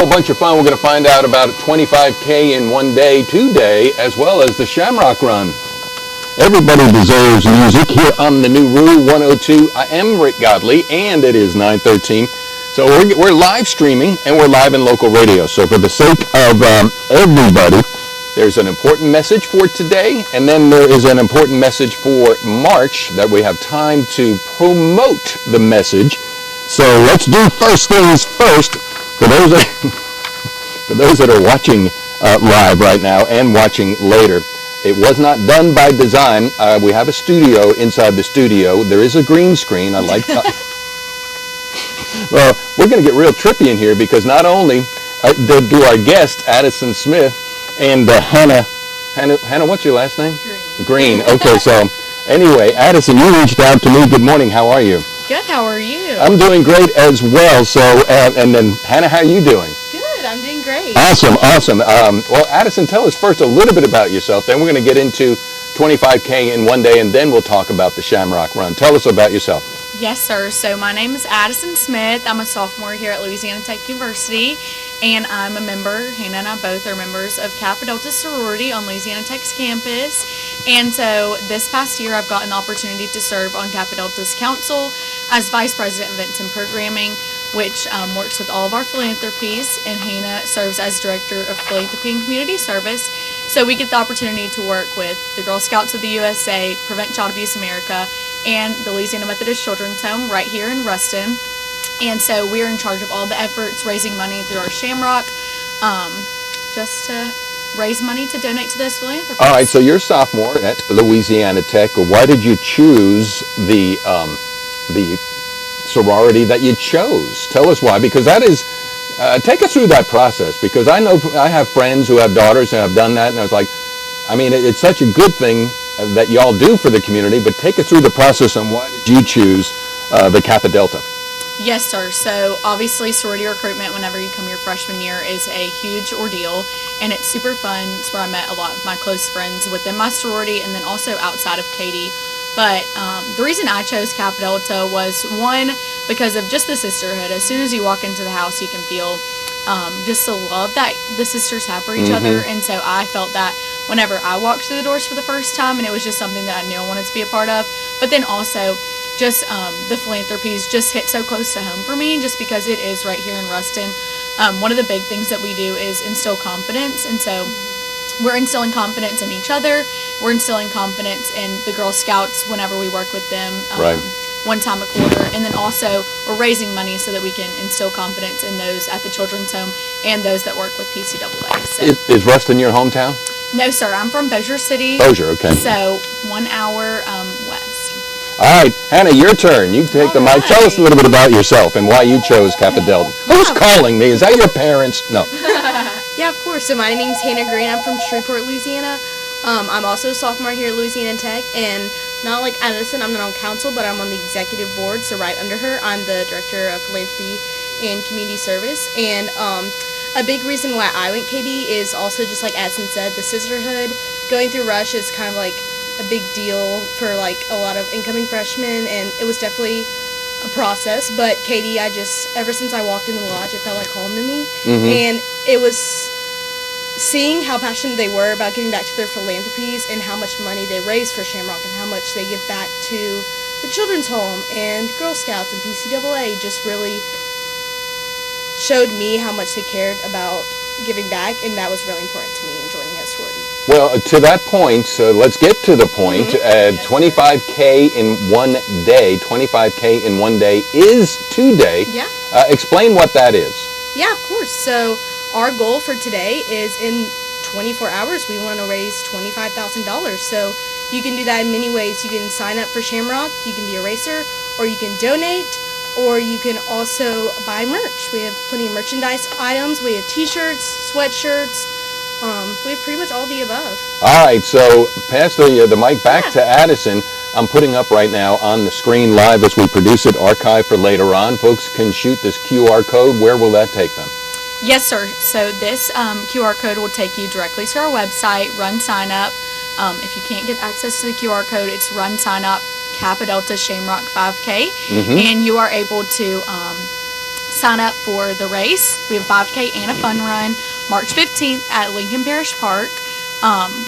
whole bunch of fun. We're going to find out about 25K in one day, today, as well as the Shamrock Run. Everybody deserves music here on the new Rule 102. I am Rick Godley, and it is 9:13. So we're live streaming, and we're live in local radio. So for the sake of everybody, there's an important message for today, and then there is an important message for March that we have time to promote the message. So let's do first things first. For those that are watching live right now and watching later, it was not done by design. We have a studio inside the studio. There is a green screen. Well, we're going to get real trippy in here because not only do our guest, Addison Smith, and Hannah, what's your last name? Green. Okay, so anyway, Addison, you reached out to me. Good morning. How are you? Good. How are you? I'm doing great as well. So, and then Hannah, how are you doing? Good. I'm doing great. Awesome. Well, Addison, tell us first a little bit about yourself. Then we're going to get into 25K in one day, and then we'll talk about the Shamrock Run. Tell us about yourself. Yes, sir. So my name is Addison Smith. I'm a sophomore here at Louisiana Tech University, and I'm a member. Hannah and I both are members of Kappa Delta sorority on Louisiana Tech's campus. And so this past year, I've gotten the opportunity to serve on Kappa Delta's council as Vice President of Events and Programming, which works with all of our philanthropies, and Hannah serves as Director of Philanthropy and Community Service. So we get the opportunity to work with the Girl Scouts of the USA, Prevent Child Abuse America, and the Louisiana Methodist Children's Home right here in Ruston. And so we're in charge of all the efforts, raising money through our Shamrock, just to raise money to donate to those philanthropies. All right, so you're a sophomore at Louisiana Tech. Why did you choose the sorority that you chose? Tell us why, because that is, take us through that process, because I know I have friends who have daughters and have done that, and I was like, I mean, it's such a good thing that y'all do for the community, but take us through the process on why did you choose the Kappa Delta? Yes, sir. So obviously sorority recruitment whenever you come your freshman year is a huge ordeal, and it's super fun. It's where I met a lot of my close friends within my sorority and then also outside of Katy. But the reason I chose Kappa Delta was, one, because of just the sisterhood. As soon as you walk into the house, you can feel just the love that the sisters have for each other. And so I felt that whenever I walked through the doors for the first time, and it was just something that I knew I wanted to be a part of. But then also just the philanthropies just hit so close to home for me, just because it is right here in Ruston. One of the big things that we do is instill confidence, and so we're instilling confidence in each other. We're instilling confidence in the Girl Scouts whenever we work with them. One time a quarter, and then also we're raising money so that we can instill confidence in those at the children's home and those that work with PCAA. So. Is Ruston your hometown? No, sir. I'm from Bossier City. Bossier, okay. So 1 hour west. All right, Hannah, your turn. You take the mic. Tell us a little bit about yourself and why you chose Kappa Delta. Who's calling me? Is that your parents? No. Yeah, of course. So my name's Hannah Green. I'm from Shreveport, Louisiana. I'm also a sophomore here at Louisiana Tech, and not like Addison, I'm not on council, but I'm on the executive board, so right under her, I'm the Director of Philanthropy and Community Service. And a big reason why I went KD is also, just like Addison said, the sisterhood. Going through Rush is kind of like a big deal for like a lot of incoming freshmen, and it was definitely a process. But KD, ever since I walked in the lodge, it felt like home to me. And it was seeing how passionate they were about giving back to their philanthropies and how much money they raise for Shamrock and how much they give back to the Children's Home and Girl Scouts and PCAA just really showed me how much they cared about giving back, and that was really important to me in joining a sorority. Well, to that point, let's get to the point. 25K in one day, 25K in one day is today. Yeah. Explain what that is. Yeah, of course. So our goal for today is in 24 hours, we want to raise $25,000. So you can do that in many ways. You can sign up for Shamrock, you can be a racer, or you can donate, or you can also buy merch. We have plenty of merchandise items. We have t-shirts, sweatshirts. We have pretty much all the above. All right, so pass the mic back to Addison. I'm putting up right now on the screen live as we produce it, archive for later on. Folks can shoot this QR code. Where will that take them? Yes, sir. So this QR code will take you directly to our website, Run Sign Up. If you can't get access to the QR code, it's Run Sign Up Kappa Delta Shamrock 5K, and you are able to sign up for the race. We have a 5K and a fun run March 15th at Lincoln Parish Park.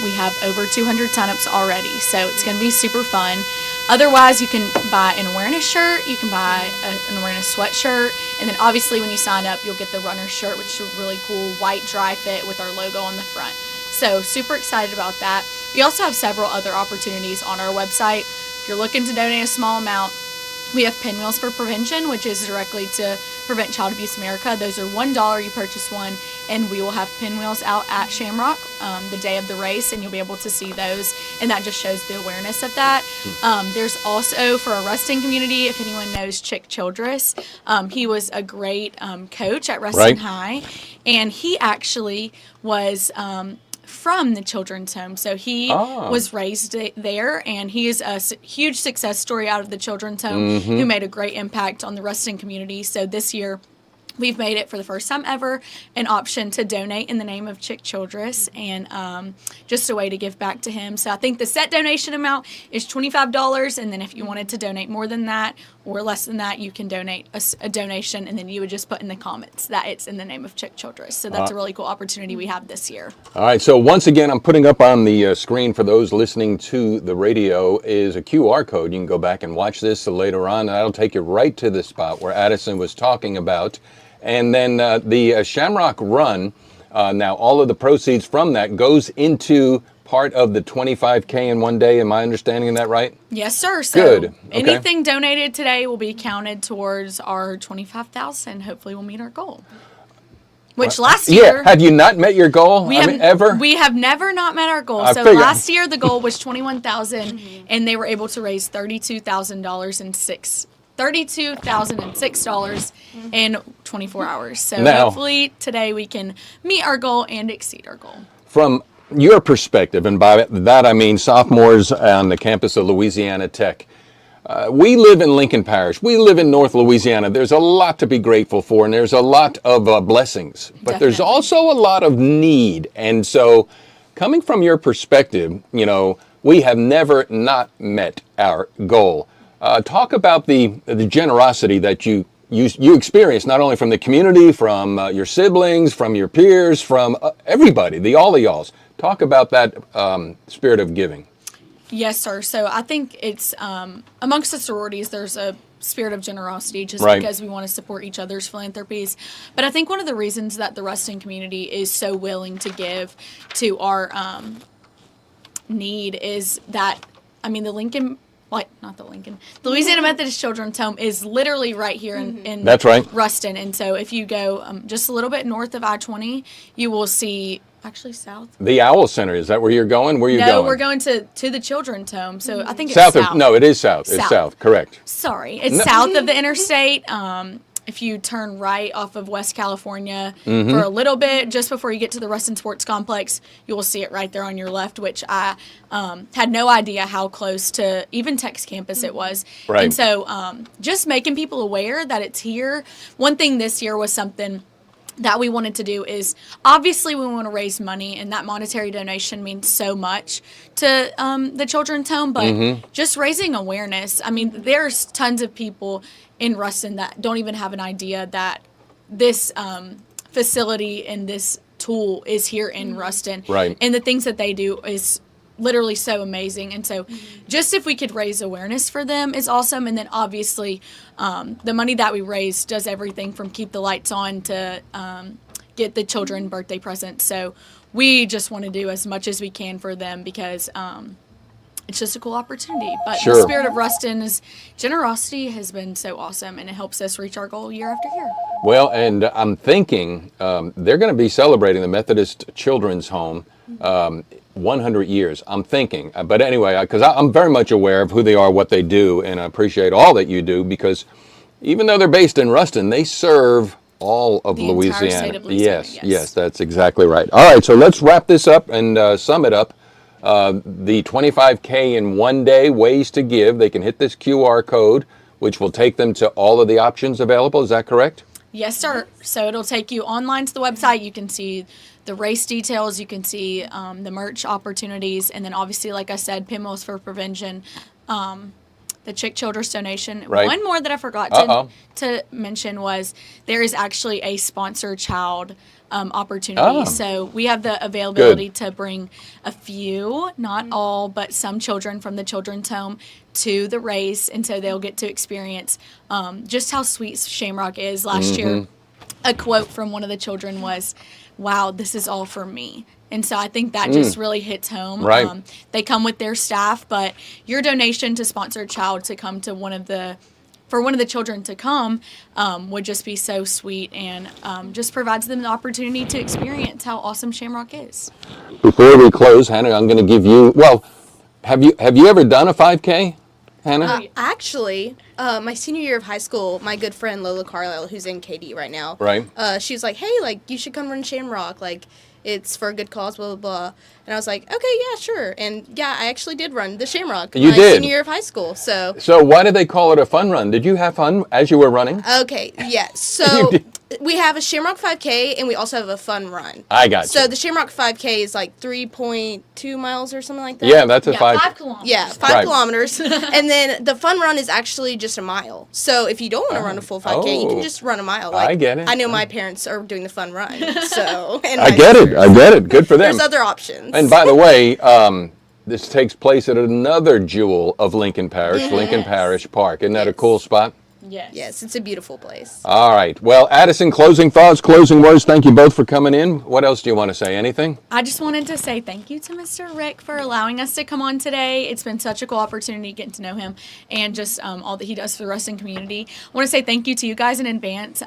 We have over 200 signups already, so it's going to be super fun. Otherwise, you can buy an awareness shirt, you can buy an awareness sweatshirt, and then obviously when you sign up, you'll get the runner shirt, which is a really cool white dry fit with our logo on the front. So super excited about that. We also have several other opportunities on our website. If you're looking to donate a small amount, we have Pinwheels for Prevention, which is directly to Prevent Child Abuse America. Those are $1. You purchase one, and we will have pinwheels out at Shamrock the day of the race, and you'll be able to see those, and that just shows the awareness of that. There's also, for our Ruston community, if anyone knows Chick Childress, he was a great coach at Ruston High, and he actually was from the children's home. So he was raised there, and he is a huge success story out of the children's home who made a great impact on the Ruston community. So this year, we've made it for the first time ever an option to donate in the name of Chick Childress, and just a way to give back to him. So I think the set donation amount is $25, and then if you wanted to donate more than that or less than that, you can donate a donation, and then you would just put in the comments that it's in the name of Chick Childress. So that's a really cool opportunity we have this year. All right, so once again, I'm putting up on the screen for those listening to the radio is a QR code. You can go back and watch this later on, and that'll take you right to the spot where Addison was talking about. And then the Shamrock Run, now all of the proceeds from that goes into part of the 25K in one day. Am I understanding that right? Yes, sir. So good. Anything donated today will be counted towards our $25,000. Hopefully we'll meet our goal. Which last year... Yeah, have you not met your goal ever? We have never not met our goal. Last year the goal was $21,000, and they were able to raise $32,006 in 24 hours. So now, hopefully today we can meet our goal and exceed our goal. From your perspective, and by that I mean sophomores on the campus of Louisiana Tech, we live in Lincoln Parish. We live in North Louisiana. There's a lot to be grateful for, and there's a lot of blessings. But there's also a lot of need. And so coming from your perspective, you know, we have never not met our goal. Talk about the generosity that you experience, not only from the community, from your siblings, from your peers, from everybody, the all of y'alls. Talk about that spirit of giving. Yes, sir. So I think it's amongst the sororities, there's a spirit of generosity just because we want to support each other's philanthropies. But I think one of the reasons that the Ruston community is so willing to give to our need is that, I mean, the Louisiana Methodist Children's Home is literally right here in That's right. Ruston. And so if you go just a little bit north of I-20, you will see, actually south. The Owl Center, is that where you're going? Where are you going? No, we're going to the children's home. So I think it's south. south. It is south. It's south, correct. Sorry. It's south of the interstate. If you turn right off of West California for a little bit, just before you get to the Ruston Sports Complex, you will see it right there on your left, which I had no idea how close to even Tech's campus it was. Right. And so just making people aware that it's here. One thing this year was something that we wanted to do is, obviously we want to raise money, and that monetary donation means so much to the children's home, but just raising awareness. I mean, there's tons of people in Ruston that don't even have an idea that this facility and this tool is here in Ruston. Right. And the things that they do is literally so amazing. And so just if we could raise awareness for them is awesome. And then obviously the money that we raise does everything from keep the lights on to get the children birthday presents. So we just want to do as much as we can for them because it's just a cool opportunity. But the spirit of Ruston's generosity has been so awesome, and it helps us reach our goal year after year. Well, and I'm thinking they're going to be celebrating the Methodist Children's Home 100 years, I'm thinking. But anyway, because I'm very much aware of who they are, what they do, and I appreciate all that you do, because even though they're based in Ruston, they serve all of Louisiana. Entire state of Louisiana. Yes, that's exactly right. All right, so let's wrap this up and sum it up. The 25K in one day, ways to give. They can hit this QR code, which will take them to all of the options available. Is that correct? Yes, sir. So it'll take you online to the website. You can see the race details. You can see the merch opportunities. And then obviously, like I said, Pinwheels for Prevention. the Chick Children's donation. Right. One more that I forgot to mention was there is actually a sponsored child opportunity. So we have the availability to bring a few, not all, but some children from the children's home to the race, and so they'll get to experience just how sweet Shamrock is. Last year, a quote from one of the children was, "Wow, this is all for me." And so I think that just really hits home. Right. They come with their staff, but your donation to sponsor a child to come to one of the children to come would just be so sweet, and just provides them the opportunity to experience how awesome Shamrock is. Before we close, Hannah, I'm going to give you, well, have you ever done a 5K, Hannah? Actually, my senior year of high school, my good friend Lola Carlisle, who's in KD right now, Right. She was like, "Hey, like, you should come run Shamrock, like, it's for a good cause, blah, blah, blah." And I was like, "Okay, yeah, sure." And yeah, I actually did run the Shamrock You my did? senior year of high school. So why did they call it a fun run? Did you have fun as you were running? okay, yeah. So we have a Shamrock 5K, and we also have a fun run. I got you. So the Shamrock 5K is like 3.2 miles or something like that. Yeah, that's a 5 kilometers. Yeah, 5 Right. kilometers. And then the fun run is actually just a mile. So if you don't want to run a full 5K, you Oh. can just run a mile. I get it. I know my parents are doing the fun run. So and I my get it. sisters. I get it. Good for them. There's other options. And by the way, this takes place at another jewel of Lincoln Parish, Lincoln Parish Park. Isn't that a cool spot? Yes, it's a beautiful place. All right. Well, Addison, closing thoughts, closing words. Thank you both for coming in. What else do you want to say? Anything? I just wanted to say thank you to Mr. Rick for allowing us to come on today. It's been such a cool opportunity getting to know him, and just all that he does for the Ruston community. I want to say thank you to you guys in advance.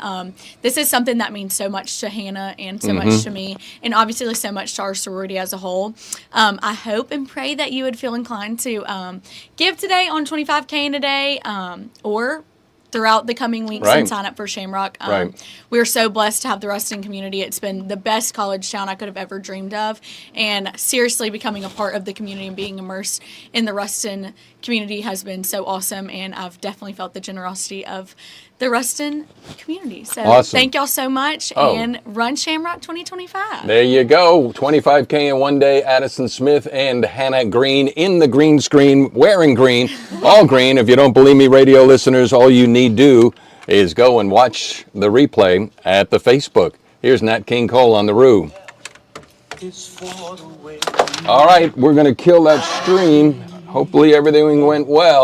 This is something that means so much to Hannah and so much to me, and obviously so much to our sorority as a whole. I hope and pray that you would feel inclined to give today on 25K in a day, or throughout the coming weeks and sign up for Shamrock. We're so blessed to have the Ruston community. It's been the best college town I could have ever dreamed of, and seriously becoming a part of the community and being immersed in the Ruston community has been so awesome, and I've definitely felt the generosity of the Ruston community. So Awesome. thank y'all so much, and run Shamrock 2025. There you go. 25K in one day. Addison Smith and Hannah Green in the green screen, wearing green, all green. If you don't believe me, radio listeners, all you need do is go and watch the replay at the Facebook. Here's Nat King Cole on the Roo. All right, we're going to kill that stream. Hopefully everything went well.